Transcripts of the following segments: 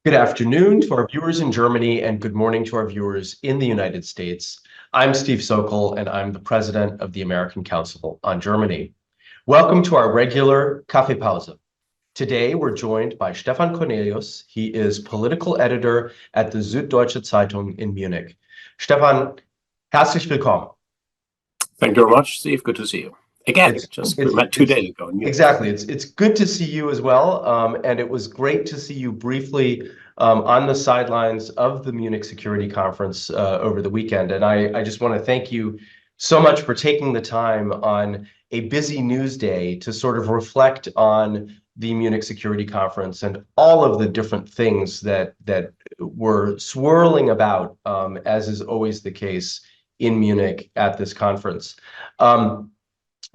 Good afternoon to our viewers in Germany and good morning to our viewers in the United States. I'm Steve Sokol and I'm the president of the American Council on Germany. Welcome to our regular Kaffeepause. Today we're joined by Stefan Kornelius. He is political editor at the Süddeutsche Zeitung in Munich. Stefan, herzlich willkommen. Thank you very much, Steve. Good to see you. Again, we met 2 days ago. Exactly. It's good to see you as well. And it was great to see you briefly on the sidelines of the Munich Security Conference over the weekend. And I just want to thank you so much for taking the time on a busy news day to sort of reflect on the Munich Security Conference and all of the different things that were swirling about, as is always the case in Munich at this conference.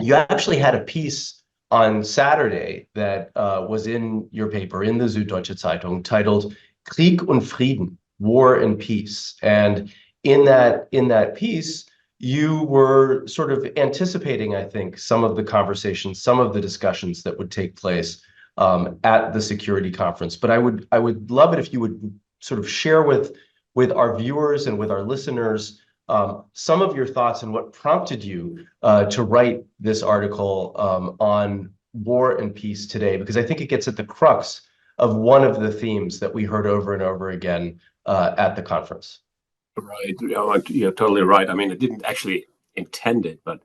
You actually had a piece on Saturday that was in your paper, in the Süddeutsche Zeitung, titled Krieg und Frieden, War and Peace. And in that piece, you were sort of anticipating, I think, some of the conversations, some of the discussions that would take place at the security conference. But I would love it if you would sort of share with our viewers and with our listeners some of your thoughts and what prompted you to write this article on war and peace today, because I think it gets at the crux of one of the themes that we heard over and over again at the conference. Right. You're totally right. I mean, I didn't actually intend it, but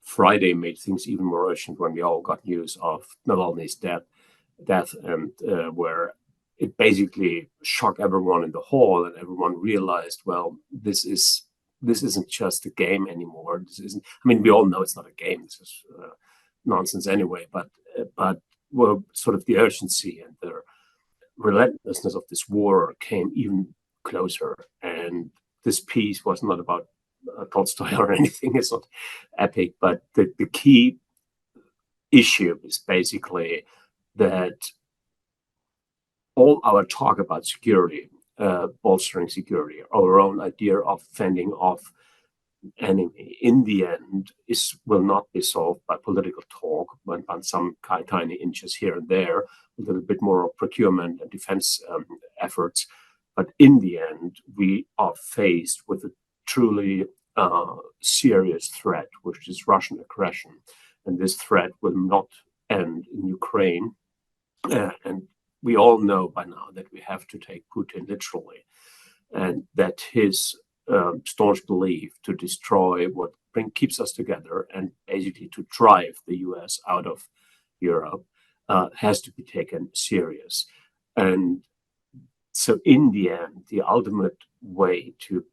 Friday made things even more urgent when we all got news of Navalny's death, and where it basically shocked everyone in the hall, and everyone realized, well, this isn't just a game anymore. This isn't. I mean, we all know it's not a game. This is nonsense anyway. But well, sort of the urgency and the relentlessness of this war came even closer. And this piece was not about Tolstoy or anything. It's not epic. But the key issue is basically that all our talk about security, bolstering security, our own idea of fending off enemy, in the end, will not be solved by political talk, but by some tiny inches here and there, a little bit more of procurement and defense efforts. But in the end, we are faced with a truly serious threat, which is Russian aggression. And this threat will not end in Ukraine. And we all know by now that we have to take Putin literally, and that his staunch belief to destroy what keeps us together and basically to drive the US out of Europe has to be taken serious. And so in the end, the ultimate way to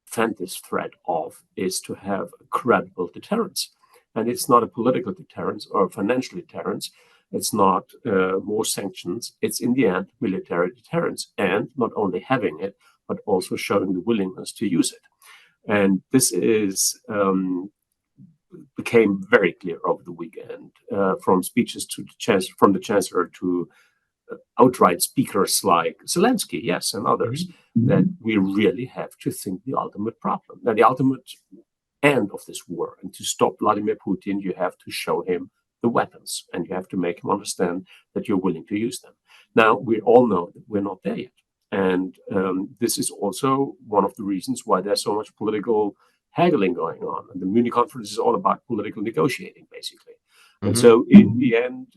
fend this threat off is to have a credible deterrence. And it's not a political deterrence or a financial deterrence. It's not more sanctions. It's in the end military deterrence, and not only having it, but also showing the willingness to use it. And this became very clear over the weekend from speeches from the chancellor to outright speakers like Zelensky, yes, and others, that we really have to think the ultimate problem, that the ultimate end of this war, and to stop Vladimir Putin, you have to show him the weapons, and you have to make him understand that you're willing to use them. Now, we all know that we're not there yet. And this is also one of the reasons why there's so much political haggling going on. And the Munich conference is all about political negotiating, basically. And so in the end,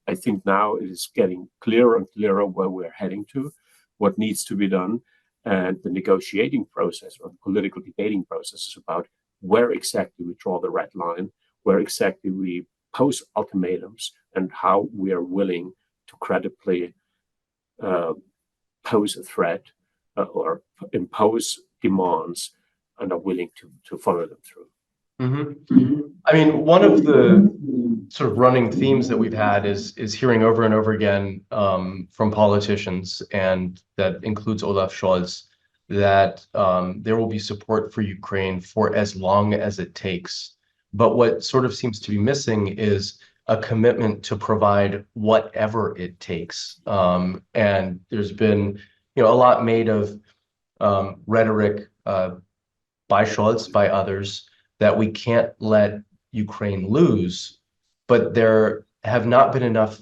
I think now it is getting clearer and clearer where we're heading to, what needs to be done. And the negotiating process, or the political debating process, is about where exactly we draw the red line, where exactly we pose ultimatums, and how we are willing to credibly pose a threat or impose demands, and are willing to follow them through. I mean, one of the sort of running themes that we've had is hearing over and over again from politicians, and that includes Olaf Scholz, that there will be support for Ukraine for as long as it takes. But what sort of seems to be missing is a commitment to provide whatever it takes. And there's been, a lot made of rhetoric by Scholz, by others, that we can't let Ukraine lose, but there have not been enough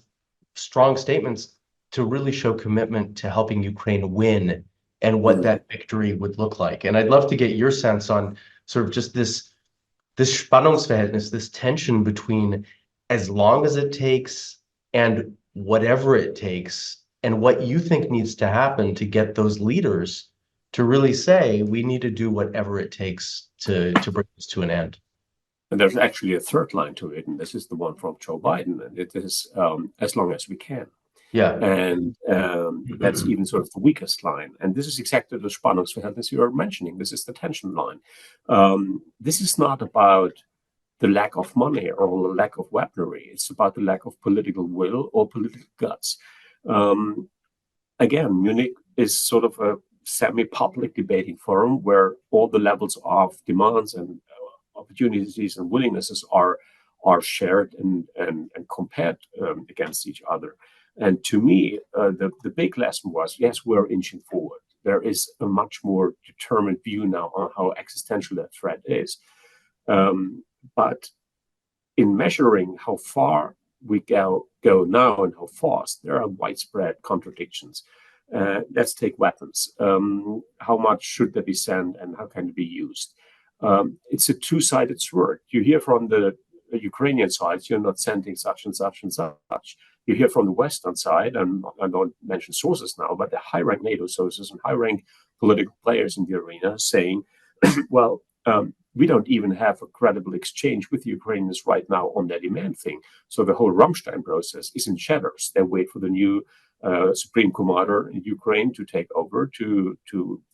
strong statements to really show commitment to helping Ukraine win and what that victory would look like. And I'd love to get your sense on sort of just this Spannungsverhältnis, this tension between as long as it takes and whatever it takes, and what you think needs to happen to get those leaders to really say, we need to do whatever it takes to bring this to an end. And there's actually a third line to it, and this is the one from Joe Biden, and it is as long as we can. Yeah. And that's even sort of the weakest line. And this is exactly the Spannungsverhältnis you are mentioning. This is the tension line. This is not about the lack of money or the lack of weaponry. It's about the lack of political will or political guts. Again, Munich is sort of a semi-public debating forum where all the levels of demands and opportunities and willingnesses are shared and compared against each other. And to me, the big lesson was, yes, we're inching forward. There is a much more determined view now on how existential that threat is. But in measuring how far we go now and how fast, there are widespread contradictions. Let's take weapons. How much should they be sent and how can it be used? It's a two-sided sword. You hear from the Ukrainian side, you're not sending such and such and such. You hear from the Western side, and I don't mention sources now, but the high-ranked NATO sources and high-ranked political players in the arena saying, well, we don't even have a credible exchange with the Ukrainians right now on their demand thing. So the whole Rammstein process is in shadows. They wait for the new Supreme Commander in Ukraine to take over, to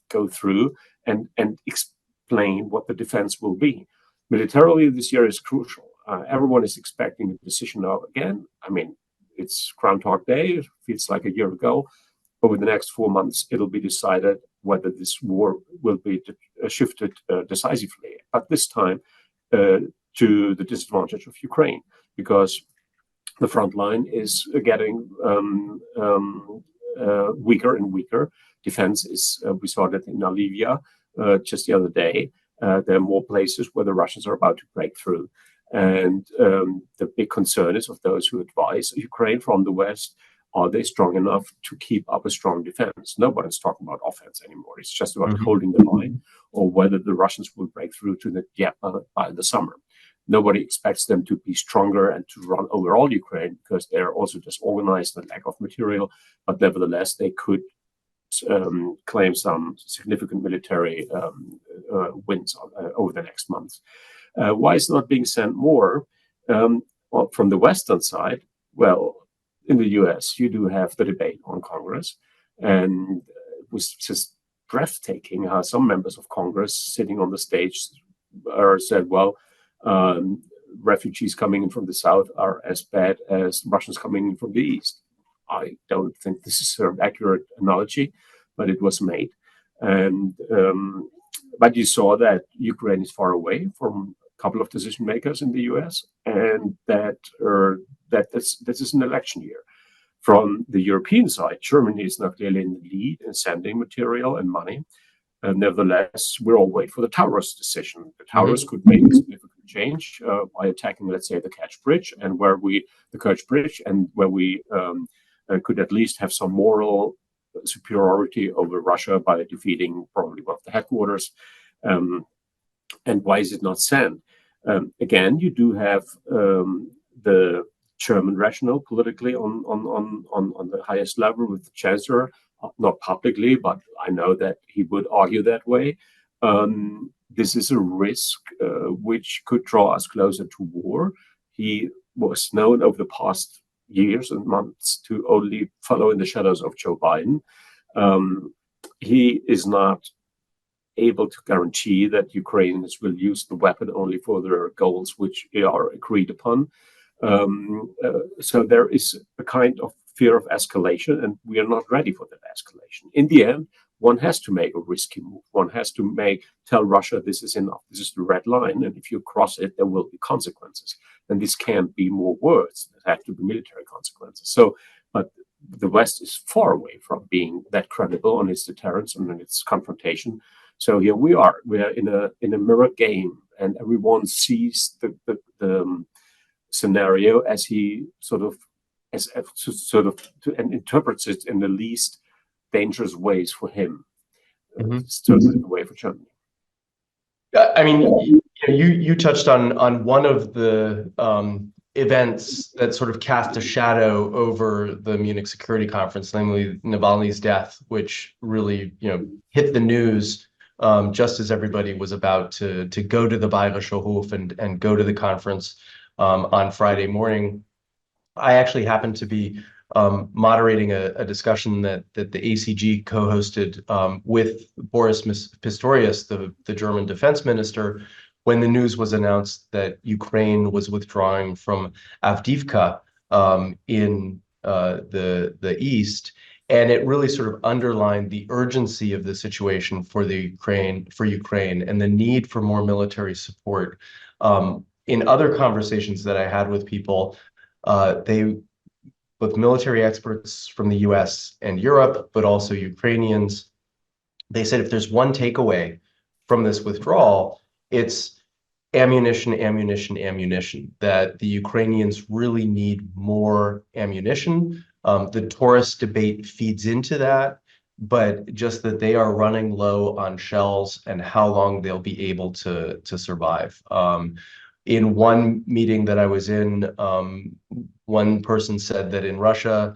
go through and explain what the defense will be. Militarily, this year is crucial. Everyone is expecting a decision now again. I mean, it's Groundhog Day. It feels like a year ago. Over the next 4 months, it'll be decided whether this war will be shifted decisively, but this time to the disadvantage of Ukraine, because the front line is getting weaker and weaker. Defense is, we saw that in Alivia just the other day. There are more places where the Russians are about to break through. And the big concern is of those who advise Ukraine from the West, are they strong enough to keep up a strong defense? Nobody's talking about offense anymore. It's just about holding the line, or whether the Russians will break through to the Dnieper by the summer. Nobody expects them to be stronger and to run over all Ukraine, because they're also disorganized and lack of material. But nevertheless, they could claim some significant military wins over the next months. Why is it not being sent more from the Western side? Well, in the US, you do have the debate on Congress, and it was just breathtaking how some members of Congress sitting on the stage said, well, refugees coming in from the South are as bad as Russians coming in from the East. I don't think this is an accurate analogy, but it was made. And but you saw that Ukraine is far away from a couple of decision makers in the US, and that this is an election year. From the European side, Germany is not clearly in the lead in sending material and money. Nevertheless, we're all waiting for the Towers decision. The Towers could make a significant change by attacking, let's say, the Kerch Bridge, and where we could at least have some moral superiority over Russia by defeating probably one of the headquarters. And why is it not sent? Again, you do have the German rationale politically on the highest level with the Chancellor, not publicly, but I know that he would argue that way. This is a risk which could draw us closer to war. He was known over the past years and months to only follow in the shadows of Joe Biden. He is not able to guarantee that Ukrainians will use the weapon only for their goals, which are agreed upon. So there is a kind of fear of escalation, and we are not ready for that escalation. In the end, one has to make a risky move. One has to tell Russia this is enough. This is the red line, and if you cross it, there will be consequences. And this can't be more words. There have to be military consequences. So, but the West is far away from being that credible on its deterrence and on its confrontation. So here we are. We are in a mirror game, and everyone sees the scenario as he sort of and interprets it in the least dangerous ways for him. Mm-hmm. The way for Germany. I mean, you touched on one of the events that sort of cast a shadow over the Munich Security Conference, namely Navalny's death, which really, hit the news just as everybody was about to go to the Bayerischer Hof and go to the conference on Friday morning. I actually happened to be moderating a discussion that the ACG co-hosted with Boris Pistorius, the German defense minister, when the news was announced that Ukraine was withdrawing from Avdiivka in the east. And it really sort of underlined the urgency of the situation for Ukraine and the need for more military support. In other conversations that I had with people, with military experts from the US and Europe, but also Ukrainians, they said if there's one takeaway from this withdrawal, it's ammunition, that the Ukrainians really need more ammunition. The Taurus debate feeds into that, but just that they are running low on shells and how long they'll be able to survive. In one meeting that I was in, one person said that in Russia,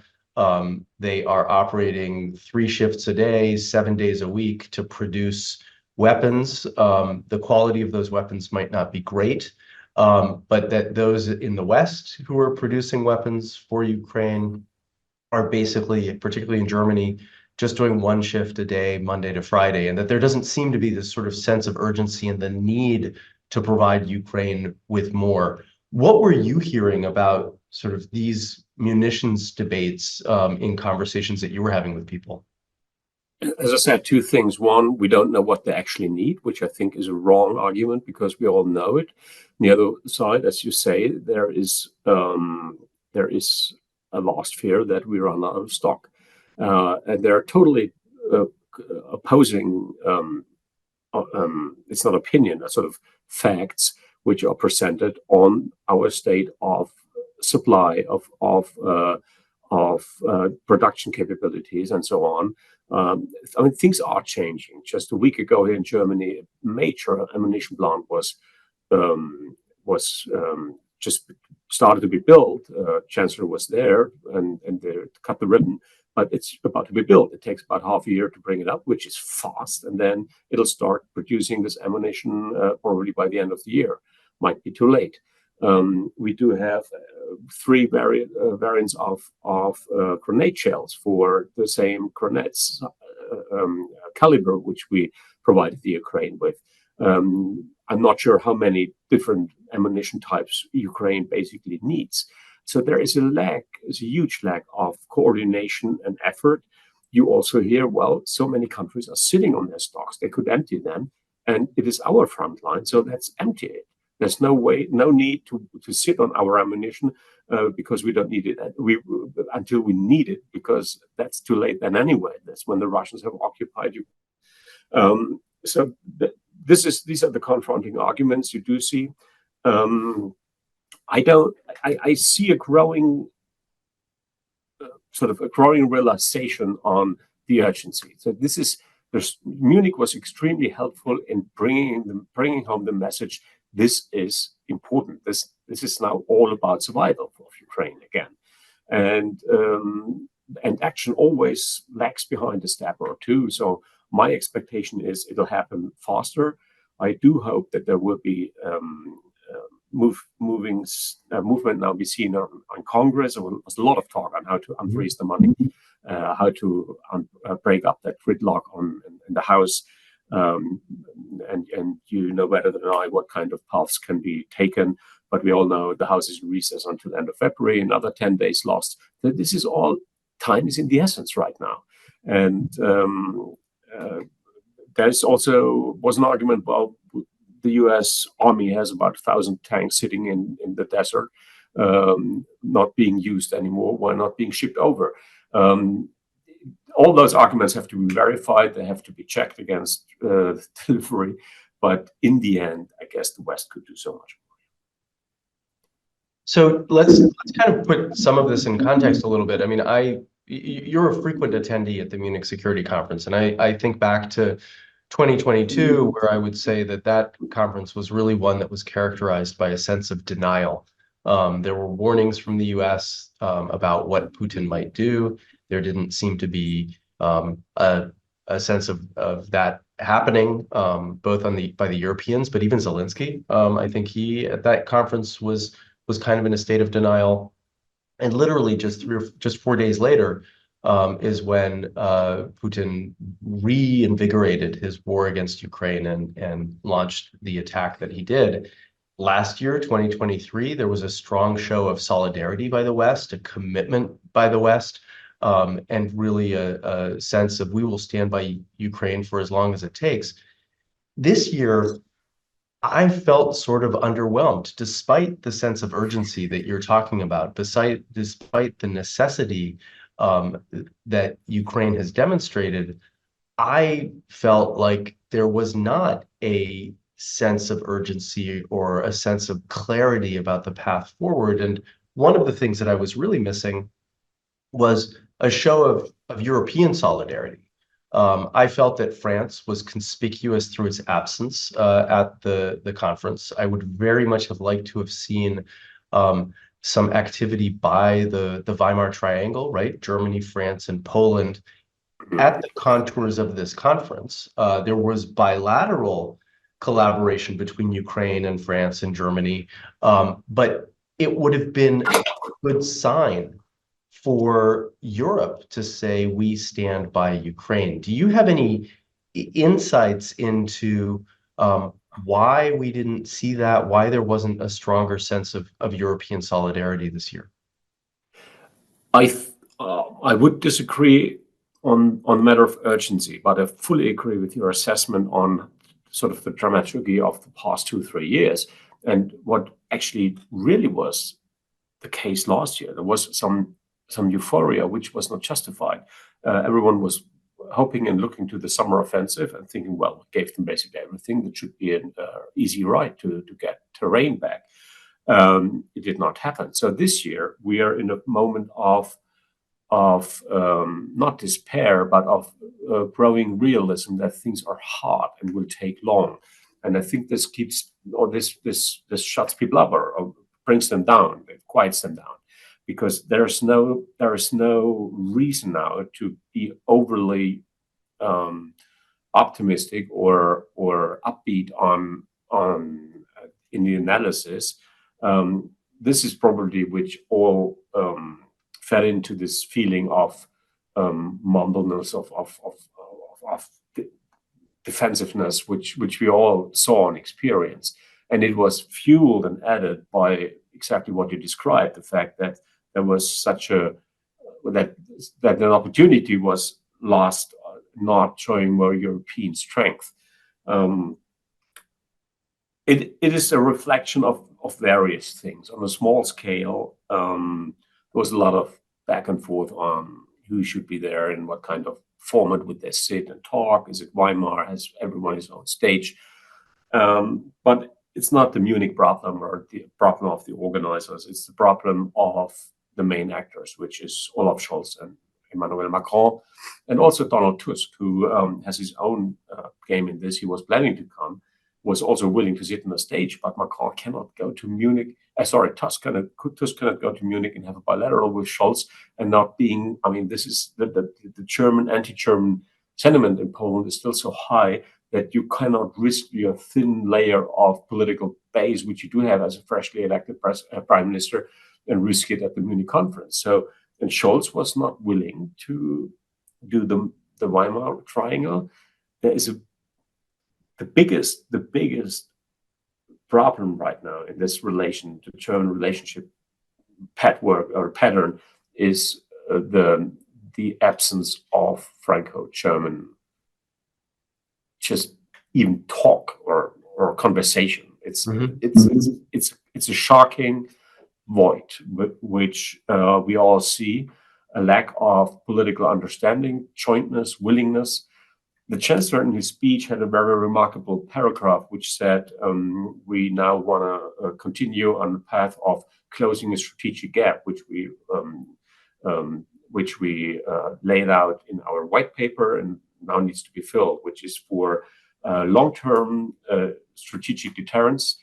they are operating 3 shifts a day, 7 days a week to produce weapons. The quality of those weapons might not be great, but that those in the West who are producing weapons for Ukraine are basically, particularly in Germany, just doing 1 shift a day, Monday to Friday, and that there doesn't seem to be this sort of sense of urgency and the need to provide Ukraine with more. What were you hearing about sort of these munitions debates in conversations that you were having with people? As I said, 2 things. One, we don't know what they actually need, which I think is a wrong argument because we all know it. On the other side, as you say, there is a vast fear that we run out of stock. And they're totally opposing, it's not opinion, that's sort of facts which are presented on our state of supply, of production capabilities and so on. I mean, things are changing. Just a week ago here in Germany, a major ammunition plant was just started to be built. Chancellor was there and they cut the ribbon, but it's about to be built. It takes about half a year to bring it up, which is fast, and then it'll start producing this ammunition probably by the end of the year. Might be too late. We do have 3 variants of grenade shells for the same grenades caliber, which we provided the Ukraine with. I'm not sure how many different ammunition types Ukraine basically needs. So there is a huge lack of coordination and effort. You also hear, well, so many countries are sitting on their stocks. They could empty them, and it is our front line, so let's empty it. There's no need to sit on our ammunition because we don't need it until we need it, because that's too late then anyway. That's when the Russians have occupied you. These are the confronting arguments you do see. I see a growing realization on the urgency. So Munich was extremely helpful in bringing home the message. This is important. This is now all about survival of Ukraine again, and action always lags behind a step or 2. So my expectation is it'll happen faster. I do hope that there will be movement now be seen on Congress. There was a lot of talk on how to unfreeze the money, how to break up that gridlock in the House. And you know better than I what kind of paths can be taken. But we all know the House is in recess until the end of February, another 10 days lost. This is all, time is in the essence right now. And there's also was an argument, well, the US Army has about 1,000 tanks sitting in the desert, not being used anymore, why not being shipped over? All those arguments have to be verified. They have to be checked against delivery. But in the end, I guess the West could do so much So let's kind of put some of this in context a little bit. I mean, you're a frequent attendee at the Munich Security Conference, and I think back to 2022, where I would say that that conference was really one that was characterized by a sense of denial. There were warnings from the U.S. About what Putin might do. There didn't seem to be a sense of that happening, both by the Europeans, but even Zelensky. I think he at that conference was kind of in a state of denial. And literally just 4 days later is when Putin reinvigorated his war against Ukraine and launched the attack that he did. Last year, 2023, there was a strong show of solidarity by the West, a commitment by the West, and really a sense of we will stand by Ukraine for as long as it takes. This year, I felt sort of underwhelmed, despite the sense of urgency that you're talking about, despite the necessity that Ukraine has demonstrated. I felt like there was not a sense of urgency or a sense of clarity about the path forward. And one of the things that I was really missing was a show of European solidarity. I felt that France was conspicuous through its absence at the conference. I would very much have liked to have seen some activity by the Weimar Triangle, right? Germany, France, and Poland at the contours of this conference. There was bilateral collaboration between Ukraine and France and Germany, but it would have been a good sign for Europe to say we stand by Ukraine. Do you have any insights into why we didn't see that, why there wasn't a stronger sense of European solidarity this year? I would disagree on the matter of urgency, but I fully agree with your assessment on sort of the dramaturgy of the past 2-3 years and what actually really was the case last year. There was some euphoria which was not justified. Everyone was hoping and looking to the summer offensive and thinking, well, we gave them basically everything. That should be an easy ride to get terrain back. It did not happen. So this year we are in a moment of not despair, but of growing realism that things are hard and will take long. And I think this keeps, or this shuts people up or brings them down, it quiets them down, because there is no reason now to be overly optimistic or upbeat on in the analysis. This is probably which all fell into this feeling of mumbleness, of defensiveness, which we all saw and experienced. And it was fueled and added by exactly what you described, the fact that there was such that an opportunity was lost, not showing more European strength. It is a reflection of various things. On a small scale, there was a lot of back and forth on who should be there and what kind of format would they sit and talk. Is it Weimar? Has everyone his own stage? But it's not the Munich problem or the problem of the organizers. It's the problem of the main actors, which is Olaf Scholz and Emmanuel Macron, and also Donald Tusk, who has his own game in this. He was planning to come, was also willing to sit on the stage, but Macron cannot go to Munich. Tusk cannot go to Munich and have a bilateral with Scholz and not being. I mean, this is the German anti-German sentiment in Poland is still so high that you cannot risk your thin layer of political base, which you do have as a freshly elected prime minister, and risk it at the Munich conference. So, and Scholz was not willing to do the Weimar Triangle. There is the biggest problem right now in this relation to German relationship patchwork or pattern is the absence of Franco-German just even talk or conversation. It's a shocking void which we all see, a lack of political understanding, jointness, willingness, The Chancellor in his speech had a very remarkable paragraph which said, we now want to continue on the path of closing a strategic gap, which we laid out in our white paper and now needs to be filled, which is for long-term strategic deterrence,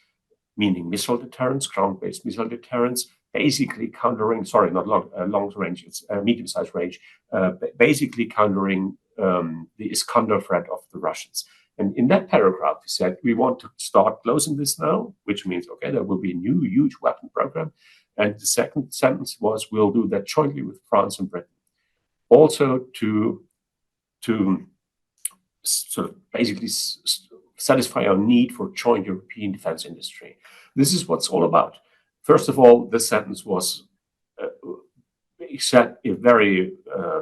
meaning missile deterrence, ground-based missile deterrence, basically countering, sorry, not long range, it's medium-sized range, basically countering the Iskander threat of the Russians. And in that paragraph, he said, we want to start closing this now, which means, okay, there will be a new huge weapon program. And the second sentence was, we'll do that jointly with France and Britain. Also to sort of basically satisfy our need for joint European defense industry. This is what's all about. First of all, this sentence was very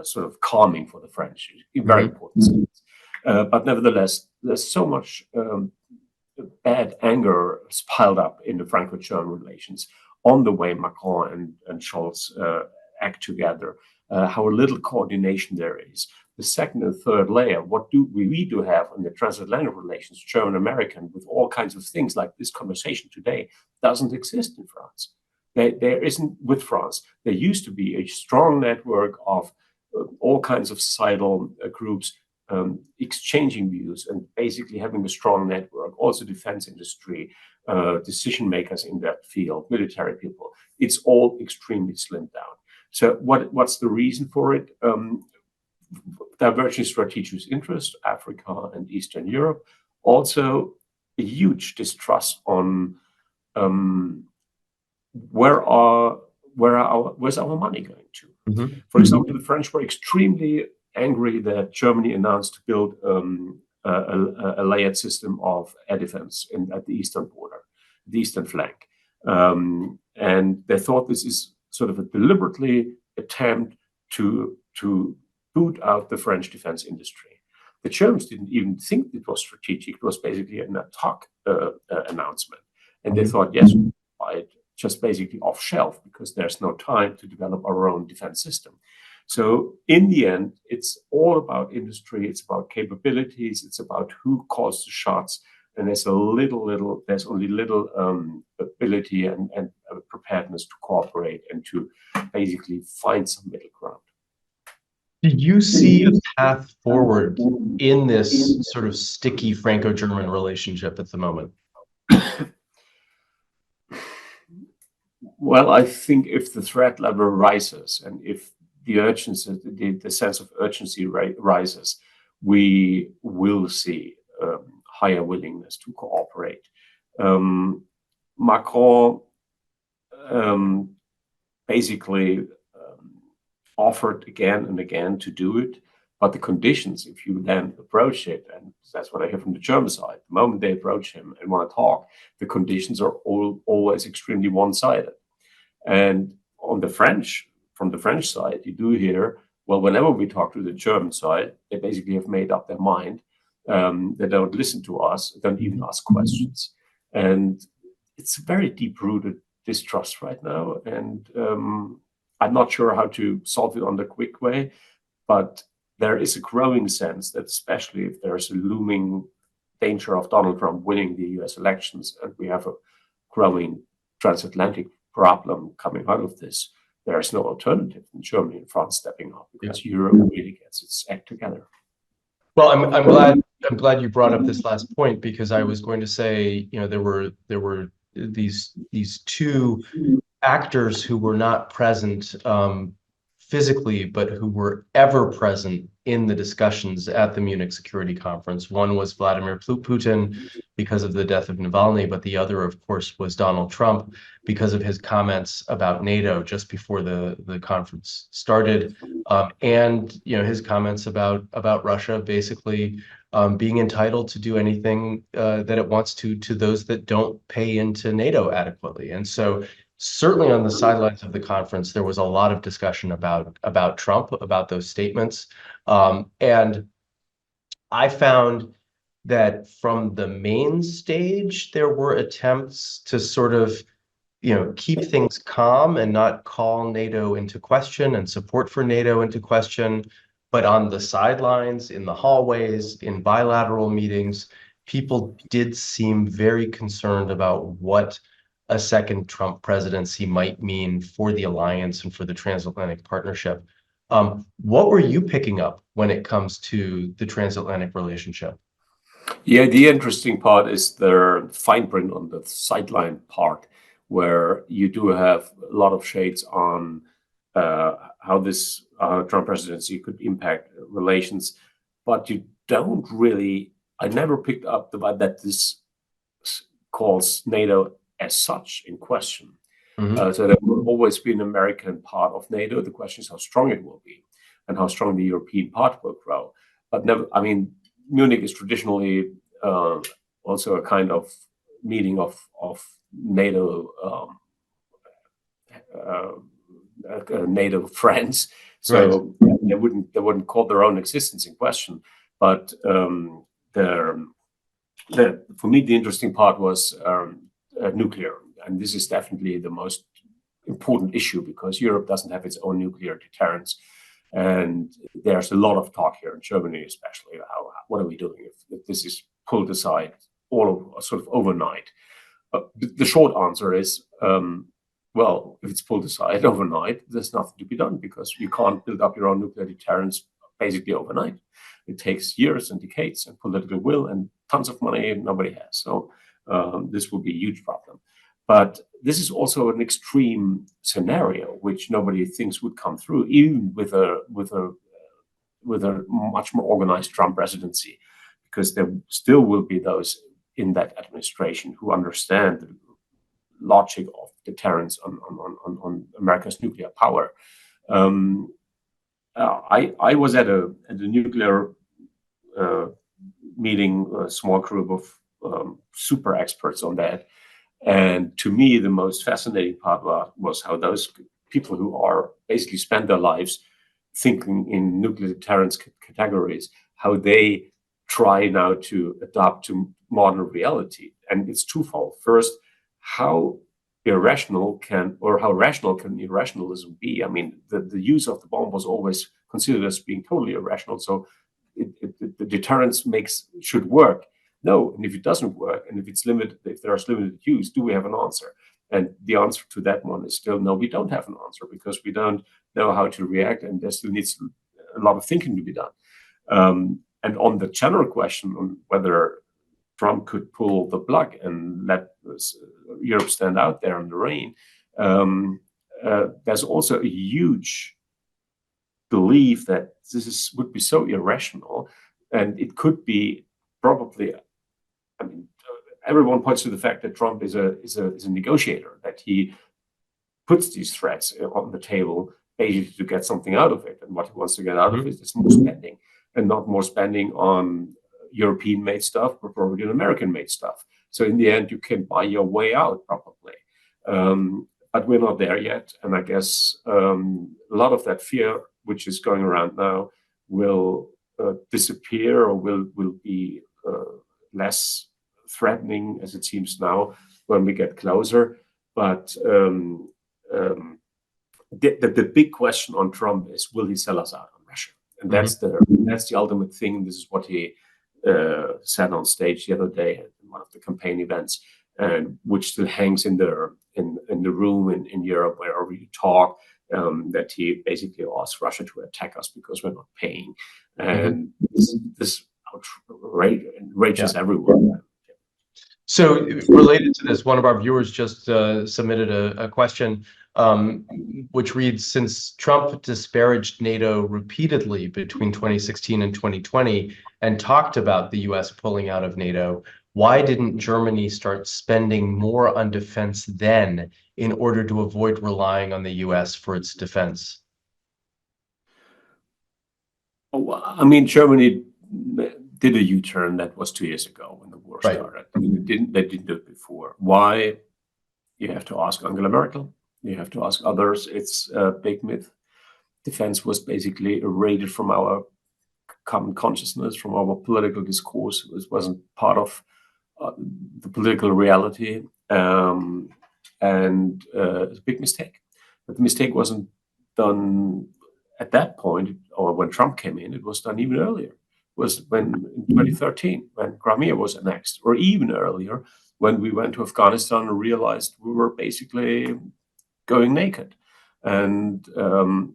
sort of calming for the French, very important sentence. But nevertheless, there's so much bad anger piled up in the Franco-German relations on the way Macron and Scholz act together, how little coordination there is. The second and third layer, what do we do have in the transatlantic relations, German-American, with all kinds of things like this conversation today, doesn't exist in France. There isn't with France. There used to be a strong network of all kinds of societal groups exchanging views and basically having a strong network, also defense industry, decision makers in that field, military people. It's all extremely slimmed down. So what's the reason for it? Diverging strategic interests, Africa and Eastern Europe. Also, a huge distrust on where's our money going to? Mm-hmm. For example, the French were extremely angry that Germany announced to build a layered system of air defense at the eastern border, the eastern flank. And they thought this is sort of a deliberately attempt to boot out the French defense industry. The Germans didn't even think it was strategic. It was basically an ad hoc announcement. And they thought, yes, we'll buy it just basically off shelf because there's no time to develop our own defense system. So in the end, it's all about industry. It's about capabilities. It's about who calls the shots. And there's only little ability and preparedness to cooperate and to basically find some middle ground. Do you see a path forward in this sort of sticky Franco-German relationship at the moment? Well, I think if the threat level rises and if the urgency, the sense of urgency rises, we will see higher willingness to cooperate. Macron basically offered again and again to do it, but the conditions, if you then approach it, and that's what I hear from the German side, the moment they approach him and want to talk, the conditions are always extremely one-sided. And on the French, from the French side, you do hear, well, whenever we talk to the German side, they basically have made up their mind. They don't listen to us, don't even ask questions. And it's a very deep-rooted distrust right now. And I'm not sure how to solve it on the quick way, but there is a growing sense that especially if there's a looming danger of Donald Trump winning the US elections and we have a growing transatlantic problem coming out of this, there's no alternative in Germany and France stepping up because Europe really gets its act together. Well, I'm glad you brought up this last point because I was going to say, you know, there were these two actors who were not present physically, but who were ever present in the discussions at the Munich Security Conference. One was Vladimir Putin because of the death of Navalny, but the other, of course, was Donald Trump because of his comments about NATO just before the conference started, and his comments about Russia basically being entitled to do anything that it wants to those that don't pay into NATO adequately. And so certainly on the sidelines of the conference, there was a lot of discussion about Trump, about those statements. And I found that from the main stage, there were attempts to sort of, keep things calm and not call NATO into question and support for NATO into question. but on the sidelines, in the hallways, in bilateral meetings, people did seem very concerned about what a second Trump presidency might mean for the alliance and for the transatlantic partnership. What were you picking up when it comes to the transatlantic relationship? Yeah, the interesting part is the fine print on the sideline part, where you do have a lot of shades on how this Trump presidency could impact relations, but you don't really. I never picked up that this calls NATO as such in question. So there will always be an American part of NATO. The question is how strong it will be and how strong the European part will grow. But never, I mean, Munich is traditionally also a kind of meeting of NATO NATO friends. So right. they wouldn't call their own existence in question. But for me, the interesting part was nuclear. And this is definitely the most important issue because Europe doesn't have its own nuclear deterrence. And there's a lot of talk here in Germany, especially, what are we doing if this is pulled aside sort of overnight? The short answer is, well, if it's pulled aside overnight, there's nothing to be done because you can't build up your own nuclear deterrence basically overnight. It takes years and decades and political will and tons of money nobody has. So this will be a huge problem. But this is also an extreme scenario which nobody thinks would come through, even with a much more organized Trump presidency, because there still will be those in that administration who understand the logic of deterrence on America's nuclear power. I was at a nuclear meeting, a small group of super experts on that. And to me, the most fascinating part was how those people who are basically spend their lives thinking in nuclear deterrence categories, how they try now to adapt to modern reality. And it's twofold. First, how rational can irrationalism be? I mean, the use of the bomb was always considered as being totally irrational. So the deterrence should work. No, and if it doesn't work, and if there's limited use, do we have an answer? And the answer to that one is still no, we don't have an answer because we don't know how to react, and there still needs a lot of thinking to be done. And on the general question on whether Trump could pull the plug and let Europe stand out there in the rain, there's also a huge belief that this would be so irrational, and it could be probably. I mean, everyone points to the fact that Trump is a negotiator, that he puts these threats on the table basically to get something out of it. And what he wants to get out of it is more spending, and not more spending on European-made stuff, but probably on American-made stuff. So in the end, you can buy your way out, probably. But we're not there yet. And I guess a lot of that fear, which is going around now, will disappear or will be less threatening as it seems now when we get closer. But the big question on Trump is, will he sell us out on Russia? And that's the ultimate thing. This is what he said on stage the other day at one of the campaign events, and which still hangs in the room in Europe where we talk. That he basically asked Russia to attack us because we're not paying, and this outrageous everywhere. So related to this, one of our viewers just submitted a question which reads, since Trump disparaged NATO repeatedly between 2016 and 2020 and talked about the US pulling out of NATO, why didn't Germany start spending more on defense then in order to avoid relying on the US for its defense? Oh, I mean, Germany did a U-turn. That was 2 years ago when the war started. I mean, they didn't do it before. Why? You have to ask Angela Merkel. You have to ask others. It's a big myth. Defense was basically erased from our common consciousness, from our political discourse. It wasn't part of the political reality, and it's a big mistake. But the mistake wasn't done at that point, or when Trump came in, it was done even earlier. It was when in 2013, when Crimea was annexed, or even earlier, when we went to Afghanistan and realized we were basically going naked. And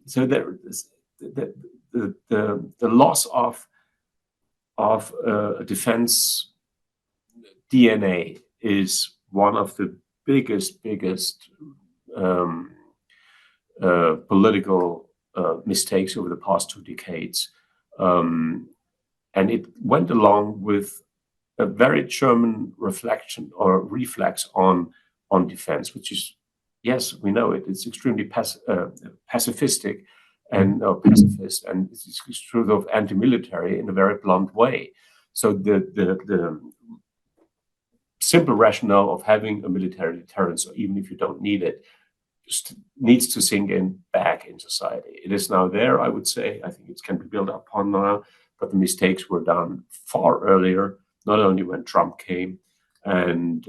so there is the loss of defense DNA is one of the biggest political mistakes over the past 2 decades. And it went along with a very German reflection or reflex on defense, which is, yes, we know it. It's extremely pacifistic and pacifist, and it's sort of anti-military in a very blunt way. So the simple rationale of having a military deterrence, or even if you don't need it, just needs to sink in back in society. It is now there, I would say. I think it can be built upon now, but the mistakes were done far earlier, not only when Trump came, and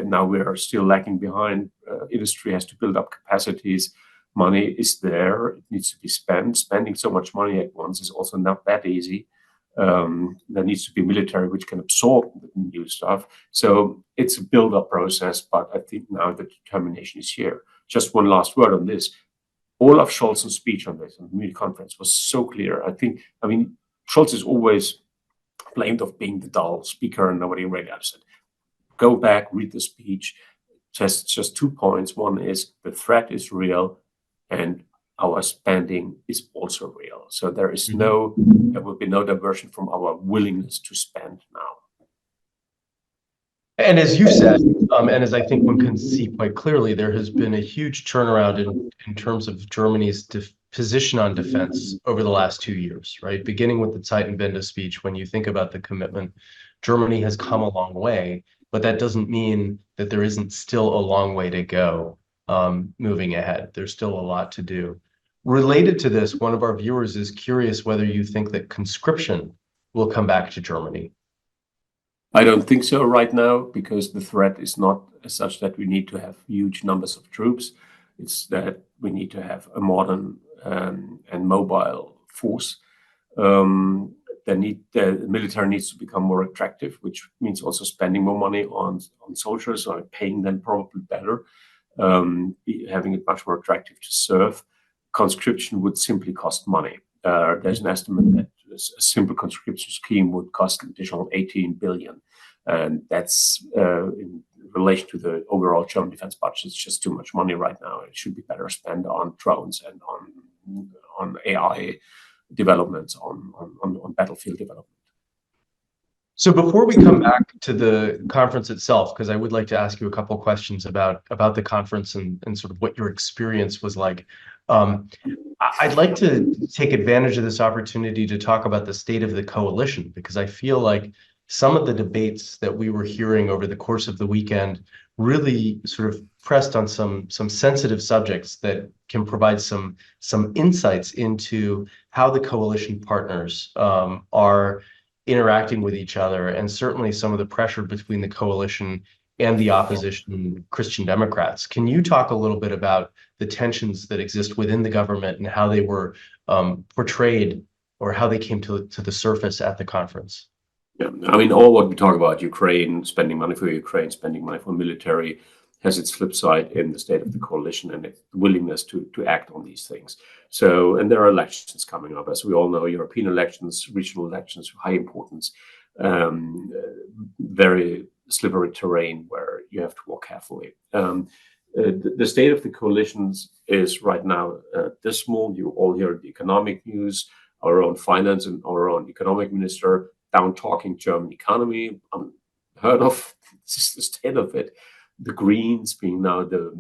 now we are still lagging behind. Industry has to build up capacities. Money is there; it needs to be spent. Spending so much money at once is also not that easy. There needs to be military which can absorb the new stuff. So it's a build-up process, but I think now the determination is here. Just one last word on this. Olaf Scholz's speech on this, on the Munich conference, was so clear. I mean, Scholz is always blamed of being the dull speaker and nobody really understood. Go back, read the speech. Just 2 points. One is the threat is real, and our spending is also real. So there will be no diversion from our willingness to spend now. And as you said, and as I think one can see quite clearly, there has been a huge turnaround in terms of Germany's position on defense over the last 2 years, right? Beginning with the Zeitenwende speech, when you think about the commitment, Germany has come a long way, but that doesn't mean that there isn't still a long way to go moving ahead. There's still a lot to do. Related to this, one of our viewers is curious whether you think that conscription will come back to Germany. I don't think so right now, because the threat is not as such that we need to have huge numbers of troops. It's that we need to have a modern and mobile force. The military needs to become more attractive, which means also spending more money on soldiers, or paying them probably better, having it much more attractive to serve. Conscription would simply cost money. There's an estimate that a simple conscription scheme would cost an additional 18 billion. And that's in relation to the overall German defense budget. It's just too much money right now. It should be better spent on drones and on AI developments, on battlefield development. So before we come back to the conference itself, because I would like to ask you a couple questions about the conference and sort of what your experience was like. I'd like to take advantage of this opportunity to talk about the state of the coalition, because I feel like some of the debates that we were hearing over the course of the weekend really sort of pressed on some sensitive subjects that can provide some insights into how the coalition partners are interacting with each other, and certainly some of the pressure between the coalition and the opposition Christian Democrats. Can you talk a little bit about the tensions that exist within the government and how they were portrayed, or how they came to the surface at the conference? Yeah, I mean, all what we talk about, Ukraine, spending money for Ukraine, spending money for military, has its flip side in the state of the coalition and its willingness to act on these things. So, and there are elections coming up, as we all know, European elections, regional elections, high importance, very slippery terrain where you have to walk carefully. The state of the coalitions is right now dismal. You all hear the economic news, our own finance and our own economic minister down talking German economy, unheard of. This is the state of it. The Greens being now the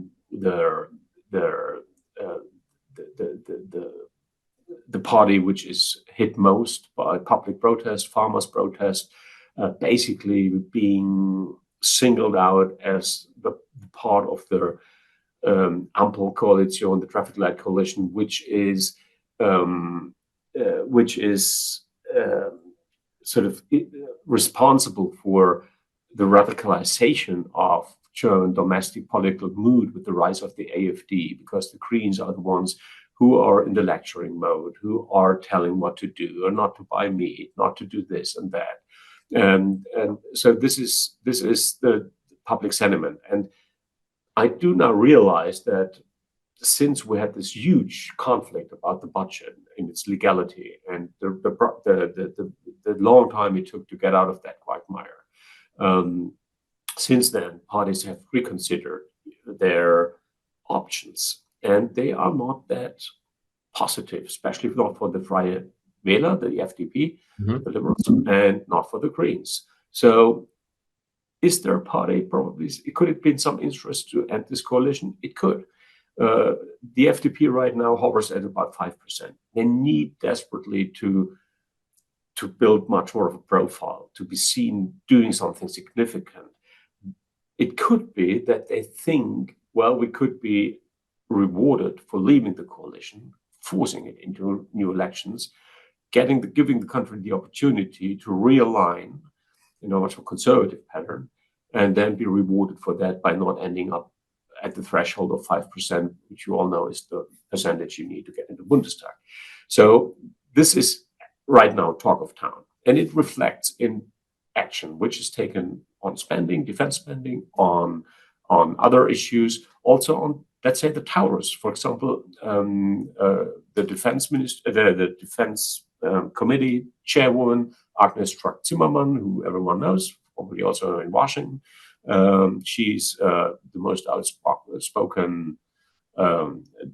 party which is hit most by public protest, farmers' protest, basically being singled out as the part of the Ampel coalition, the traffic light coalition, which is sort of responsible for the radicalization of German domestic political mood with the rise of the AfD, because the Greens are the ones who are in the lecturing mode, who are telling what to do, or not to buy meat, not to do this and that. And so this is the public sentiment. And I do now realize that since we had this huge conflict about the budget and its legality and the long time it took to get out of that quagmire, since then parties have reconsidered their options, and they are not that positive, especially not for the Freie Wähler, the FDP, the Liberals, and not for the Greens. So is there a party? Probably. Could it be some interest to end this coalition? It could. The FDP right now hovers at about 5%. They need desperately to build much more of a profile, to be seen doing something significant. It could be that they think, well, we could be rewarded for leaving the coalition, forcing it into new elections, giving the country the opportunity to realign in a much more conservative pattern, and then be rewarded for that by not ending up at the threshold of 5%, which you all know is the percentage you need to get into Bundestag. So this is right now talk of town, and it reflects in action, which is taken on spending, defense spending, on other issues, also on, let's say, the towers. For example, the defense minister, the defense committee chairwoman, Agnes Strack-Zimmermann, who everyone knows, probably also in Washington. She's the most outspoken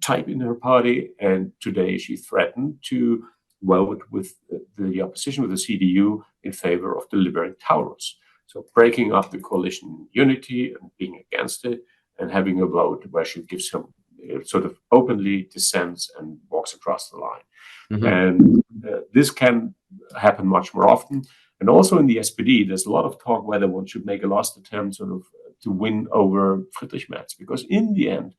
type in her party, and today she threatened to vote with the opposition, with the CDU, in favor of delivering towers. So breaking up the coalition unity and being against it, and having a vote where she gives him sort of openly dissents and walks across the line. And this can happen much more often. And also in the SPD, there's a lot of talk whether one should make a last attempt sort of to win over Friedrich Merz, because in the end,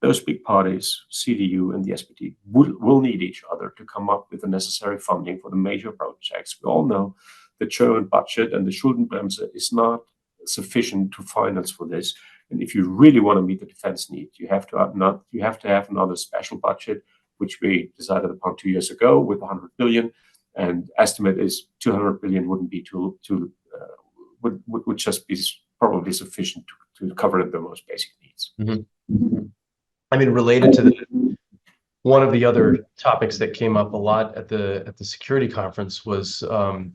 those big parties, CDU and the SPD, will need each other to come up with the necessary funding for the major projects. We all know the German budget and the Schuldenbremse is not sufficient to finance for this. And if you really want to meet the defense need, you have to have another special budget, which we decided upon 2 years ago with 100 billion. And estimate is 200 billion wouldn't be would just be probably sufficient to cover the most basic needs. I mean, related to one of the other topics that came up a lot at the security conference was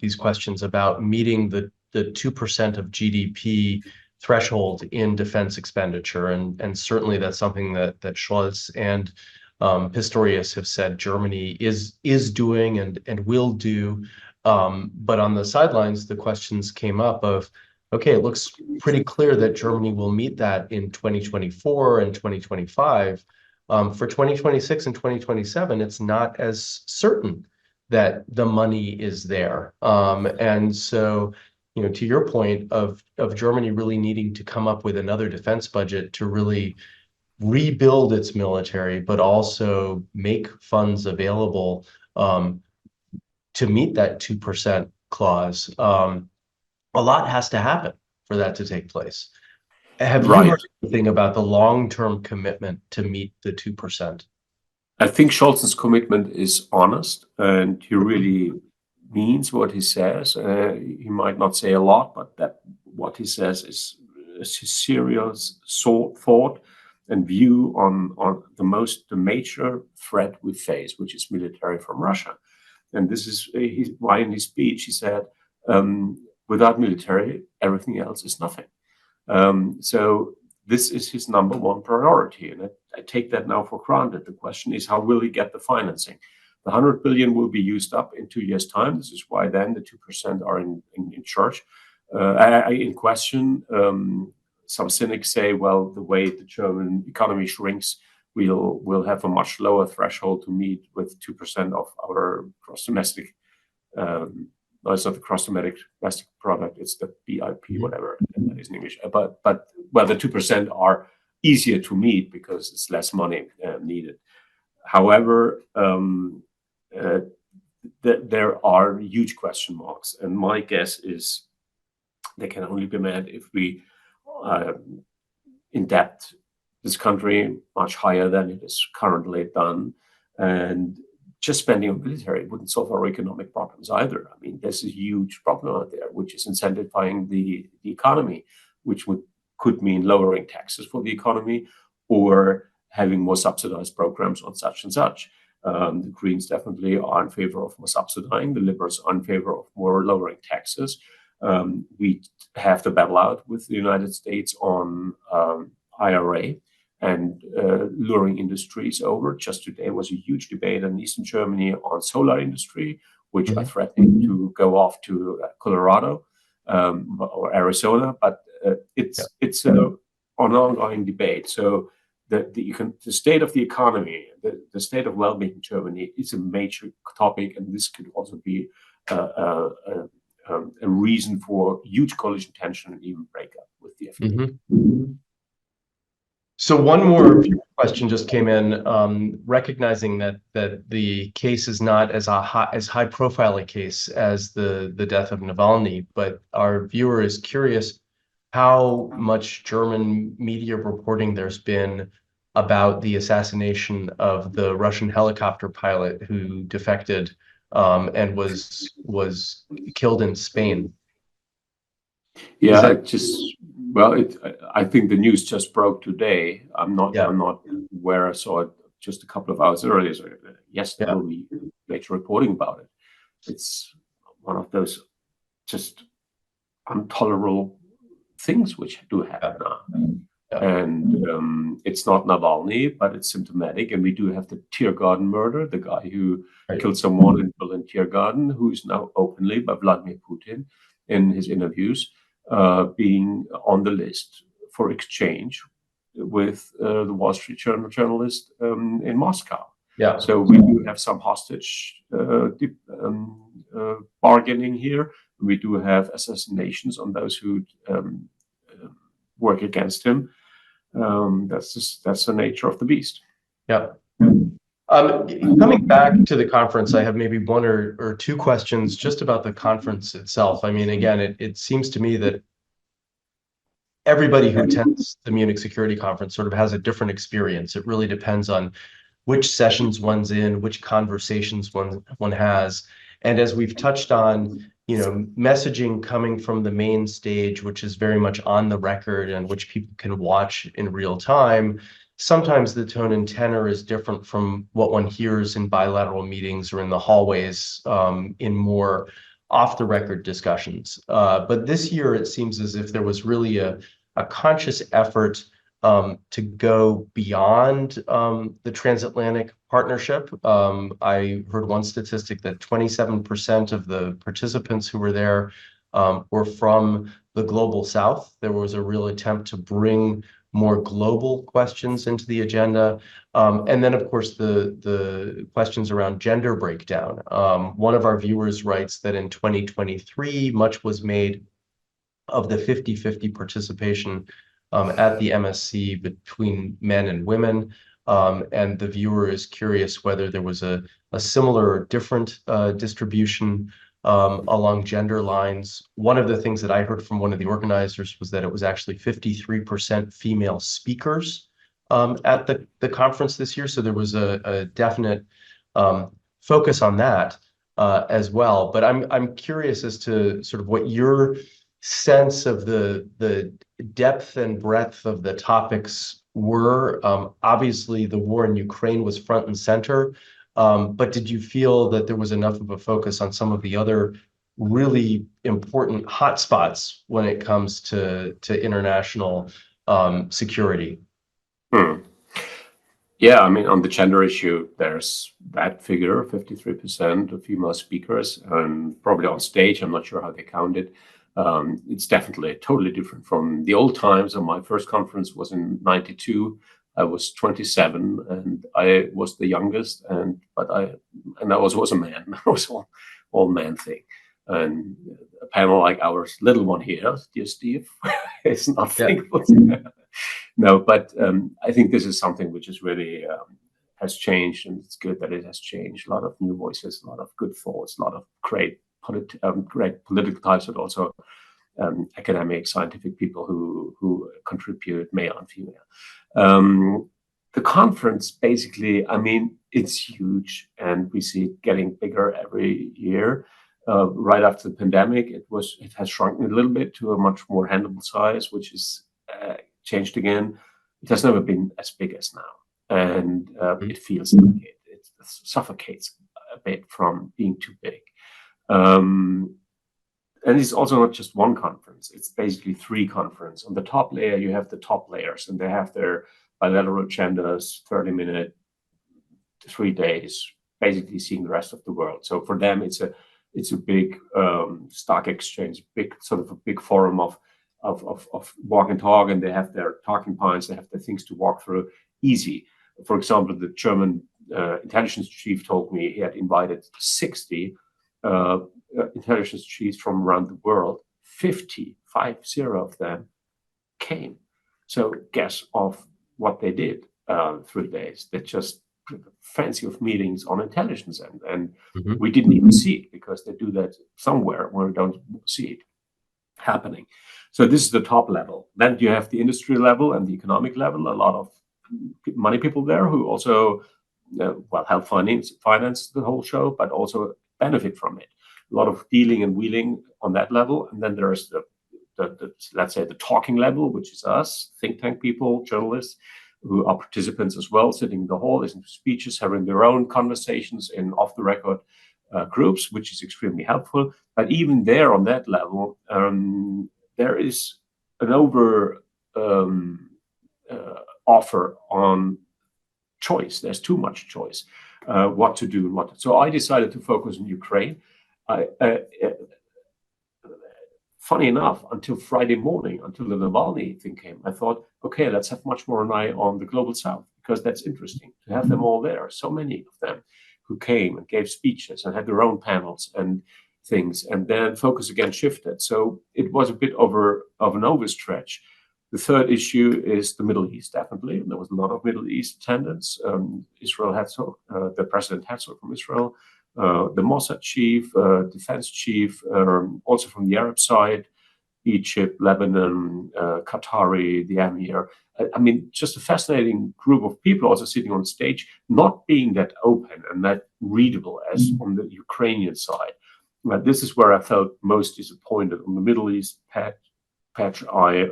these questions about meeting the 2% of GDP threshold in defense expenditure, and certainly that's something that Scholz and Pistorius have said Germany is doing and will do. But on the sidelines, the questions came up of, okay, it looks pretty clear that Germany will meet that in 2024 and 2025. For 2026 and 2027, it's not as certain that the money is there. And so, you know, to your point of Germany really needing to come up with another defense budget to really rebuild its military, but also make funds available to meet that 2% clause. A lot has to happen for that to take place. Have you heard anything about the long-term commitment to meet the 2%? I think Scholz's commitment is honest, and he really means what he says. He might not say a lot, but that what he says is a serious thought and view on the major threat we face, which is military from Russia. And this is why in his speech he said, without military, everything else is nothing. So this is his number one priority, and I take that now for granted. The question is, how will he get the financing? The 100 billion will be used up in 2 years' time. This is why then the 2% are in charge. In question, some cynics say, well, the way the German economy shrinks, we'll have a much lower threshold to meet with 2% of our gross domestic. No, it's not the gross domestic product; it's the BIP, whatever that is in English. But well, the 2% are easier to meet because it's less money needed. However, there are huge question marks, and my guess is they can only be met if we indebt this country much higher than it is currently done. And just spending on military wouldn't solve our economic problems either. I mean, there's a huge problem out there, which is incentivizing the economy, which could mean lowering taxes for the economy or having more subsidized programs on such and such. The Greens definitely are in favor of more subsidizing. The Liberals are in favor of more lowering taxes. We have to battle out with the United States on IRA and luring industries over. Just today was a huge debate in Eastern Germany on solar industry, which are threatening to go off to Colorado or Arizona. But it's an ongoing debate. So the state of the economy, the state of well-being in Germany is a major topic, and this could also be a reason for huge coalition tension and even breakup with the FDP. So one more question just came in, recognizing that the case is not as high profile a case as the death of Navalny, but our viewer is curious how much German media reporting there's been about the assassination of the Russian helicopter pilot who defected and was killed in Spain. Yeah, I think the news just broke today. I'm not where I saw it just a couple of hours earlier. So yes, there will be major reporting about it. It's one of those just intolerable things which do happen now. And it's not Navalny, but it's symptomatic. And we do have the Tiergarten murder, the guy who killed someone in Berlin Tiergarten, who is now openly by Vladimir Putin in his interviews being on the list for exchange with the Wall Street Journal journalist in Moscow. Yeah. So we do have some hostage bargaining here. We do have assassinations on those who work against him. That's the nature of the beast. Yeah. Coming back to the conference, I have maybe one or two questions just about the conference itself. I mean, again, it seems to me that everybody who attends the Munich Security Conference sort of has a different experience. It really depends on which sessions one's in, which conversations one has. And as we've touched on, messaging coming from the main stage, which is very much on the record and which people can watch in real time, sometimes the tone and tenor is different from what one hears in bilateral meetings or in the hallways in more off-the-record discussions. But this year, it seems as if there was really a conscious effort to go beyond the transatlantic partnership. I heard one statistic that 27% of the participants who were there were from the global south. There was a real attempt to bring more global questions into the agenda. And then, of course, the questions around gender breakdown. One of our viewers writes that in 2023, much was made of the 50-50 participation at the MSC between men and women. And the viewer is curious whether there was a similar or different distribution along gender lines. One of the things that I heard from one of the organizers was that it was actually 53% female speakers at the conference this year. So there was a definite focus on that as well. But I'm curious as to sort of what your sense of the depth and breadth of the topics were. Obviously, the war in Ukraine was front and center. But did you feel that there was enough of a focus on some of the other really important hotspots when it comes to international security? Yeah, I mean, on the gender issue, there's that figure, 53% of female speakers, and probably on stage. I'm not sure how they count it. It's definitely totally different from the old times. And my first conference was in '92. I was 27 and I was the youngest, and I was a man. It was all man thing. And a panel like ours, little one here, dear Steve, is not thankful. No, but I think this is something which is really has changed, and it's good that it has changed. A lot of new voices, a lot of good thoughts, a lot of great political types, but also academic, scientific people who contribute, male and female. The conference, basically, I mean, it's huge, and we see it getting bigger every year. Right after the pandemic, it has shrunken a little bit to a much more handleable size, which is changed again. It has never been as big as now, and it feels like it suffocates a bit from being too big. And it's also not just one conference; it's basically 3 conferences. On the top layer, you have the top layers, and they have their bilateral agendas, 30-minute, 3 days, basically seeing the rest of the world. So for them, it's a big stock exchange, big sort of a big forum of walk and talk, and they have their talking points, they have their things to walk through easy. For example, the German intelligence chief told me he had invited 60 intelligence chiefs from around the world. 50 of them came. So guess of what they did 3 days. They just fancy of meetings on intelligence, and we didn't even see it because they do that somewhere where we don't see it happening. So this is the top level. Then you have the industry level and the economic level. A lot of money people there who also help finance the whole show, but also benefit from it. A lot of dealing and wheeling on that level. And then there's the let's say the talking level, which is us, think tank people, journalists, who are participants as well, sitting in the hall, listening to speeches, having their own conversations in off-the-record groups, which is extremely helpful. But even there, on that level, there is an offer on choice. There's too much choice, what to do and what. So I decided to focus on Ukraine. Funny enough, until Friday morning, until the Navalny thing came, I thought, okay, let's have much more an eye on the global south, because that's interesting to have them all there. So many of them who came and gave speeches and had their own panels and things, and then focus again shifted. So it was a bit of an overstretch. The third issue is the Middle East, definitely. There was a lot of Middle East attendance. Israel Herzog, the President Herzog from Israel, the Mossad chief, defense chief, also from the Arab side, Egypt, Lebanon, Qatari, the Emir. I mean, just a fascinating group of people also sitting on stage, not being that open and that readable as on the Ukrainian side. But this is where I felt most disappointed. On the Middle East patch, I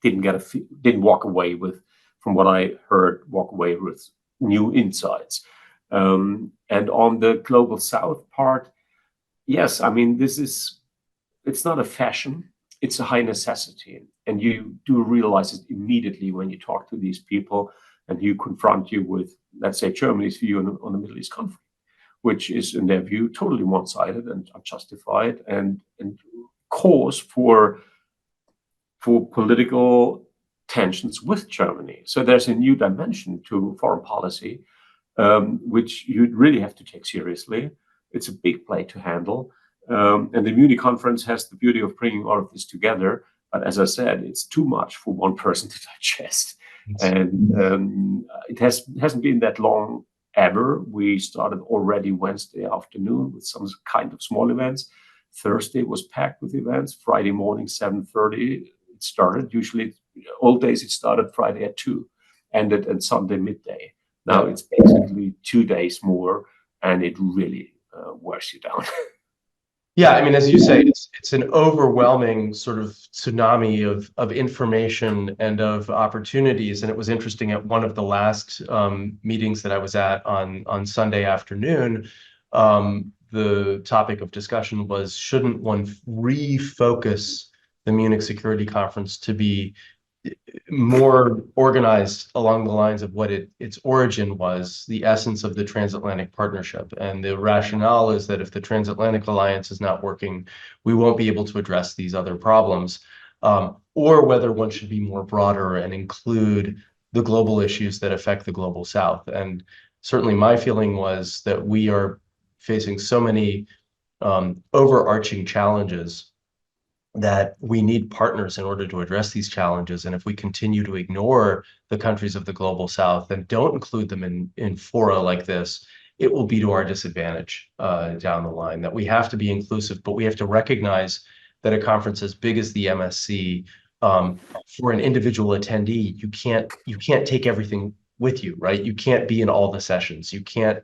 didn't walk away with, from what I heard, with new insights. And on the global south part, yes, I mean, it's not a fashion, it's a high necessity. And you do realize it immediately when you talk to these people and you confront you with, let's say, Germany's view on the Middle East conflict, which is, in their view, totally one-sided and unjustified, and cause for political tensions with Germany. So there's a new dimension to foreign policy, which you really have to take seriously. It's a big play to handle. And the Munich conference has the beauty of bringing all of this together. But as I said, it's too much for one person to digest. And it hasn't been that long ever. We started already Wednesday afternoon with some kind of small events. Thursday was packed with events. Friday morning, 7:30, it started. Usually, old days, it started Friday at 2, ended at Sunday midday. Now it's basically 2 days more, and it really wears you down. Yeah, I mean, as you say, it's an overwhelming sort of tsunami of information and of opportunities. And it was interesting at one of the last meetings that I was at on Sunday afternoon, the topic of discussion was, shouldn't one refocus the Munich Security Conference to be more organized along the lines of what its origin was, the essence of the transatlantic partnership. And the rationale is that if the transatlantic alliance is not working, we won't be able to address these other problems, or whether one should be more broader and include the global issues that affect the global south. And certainly my feeling was that we are facing so many overarching challenges that we need partners in order to address these challenges. And if we continue to ignore the countries of the global south and don't include them in fora like this, it will be to our disadvantage down the line. That we have to be inclusive, but we have to recognize that a conference as big as the MSC, for an individual attendee, you can't take everything with you, right? You can't be in all the sessions. You can't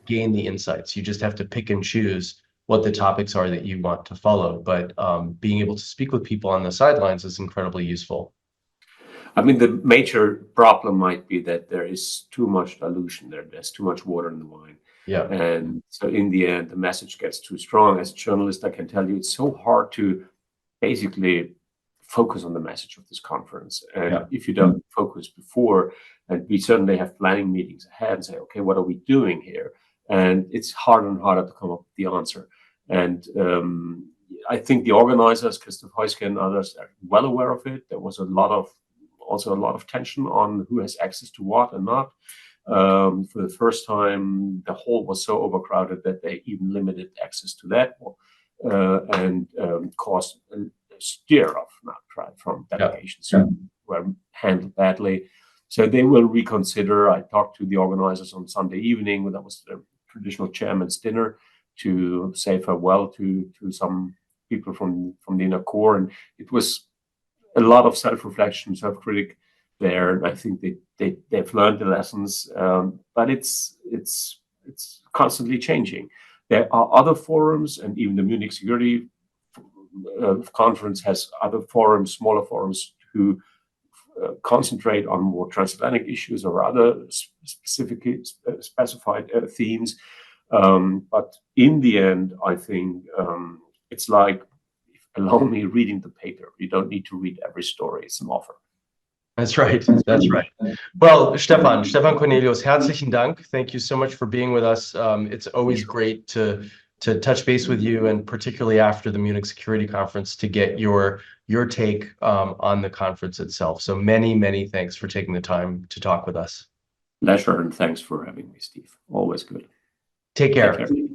gain the insights. You just have to pick and choose what the topics are that you want to follow. But being able to speak with people on the sidelines is incredibly useful. I mean, the major problem might be that there is too much dilution there. There's too much water in the wine. Yeah. And so in the end, the message gets too strong. As a journalist, I can tell you it's so hard to basically focus on the message of this conference. And if you don't focus before, and we certainly have planning meetings ahead and say, okay, what are we doing here? And it's harder and harder to come up with the answer. And I think the organizers, Christoph Heuske and others, are well aware of it. There was also a lot of tension on who has access to what and not. For the first time, the hall was so overcrowded that they even limited access to that, and caused a stir of outcry from delegations who were handled badly. So they will reconsider. I talked to the organizers on Sunday evening. That was the traditional chairman's dinner to say farewell to some people from the inner core, and it was a lot of self-reflection, self-critic there. And I think they've learned the lessons, but it's constantly changing. There are other forums, and even the Munich Security Conference has other forums, smaller forums, who concentrate on more transatlantic issues or other specifically specified themes. But in the end, I think it's like, allow me reading the paper. You don't need to read every story. It's an offer. That's right. That's right. Well, Stefan Kornelius, herzlichen Dank. Thank you so much for being with us. It's always great to touch base with you, and particularly after the Munich Security Conference, to get your take on the conference itself. So many thanks for taking the time to talk with us. Pleasure, and thanks for having me, Steve. Always good. Take care. Take care.